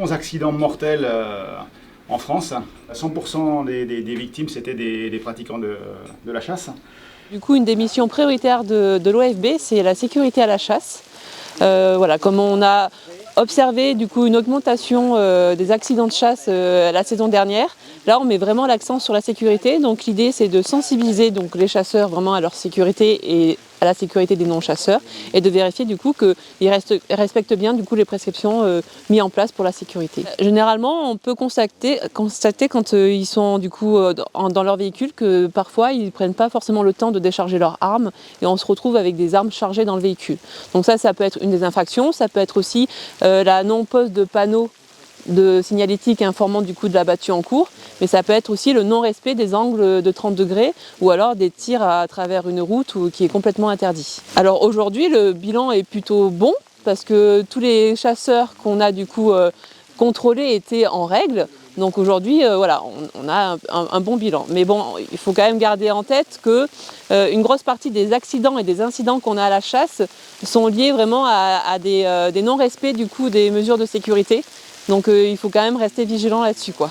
11 accidents mortels en France. 100% des victimes, c'était des pratiquants de la chasse. Du coup, une des missions prioritaires de l'OFB, c'est la sécurité à la chasse. Voilà, comme on a observé du coup une augmentation des accidents de chasse la saison dernière, là on met vraiment l'accent sur la sécurité. Donc l'idée c'est de sensibiliser donc, les chasseurs vraiment à leur sécurité et à la sécurité des non-chasseurs et de vérifier du coup qu'ils respectent bien du coup les prescriptions mises en place pour la sécurité. Généralement on peut constater quand ils sont du coup dans leur véhicule que parfois ils ne prennent pas forcément le temps de décharger leurs armes et on se retrouve avec des armes chargées dans le véhicule. Donc ça peut être une des infractions, ça peut être aussi la non-pose de panneaux de signalétique informant du coup de la battue en cours, mais ça peut être aussi le non-respect des angles de 30 degrés ou alors des tirs à travers une route qui est complètement interdit. Alors aujourd'hui le bilan est plutôt bon parce que tous les chasseurs qu'on a du coup contrôlés étaient en règle. Donc aujourd'hui, voilà, on a un bon bilan. Mais bon, il faut quand même garder en tête que une grosse partie des accidents et des incidents qu'on a à la chasse sont liés vraiment à des non-respects du coup des mesures de sécurité. Donc il faut quand même rester vigilant là-dessus, quoi.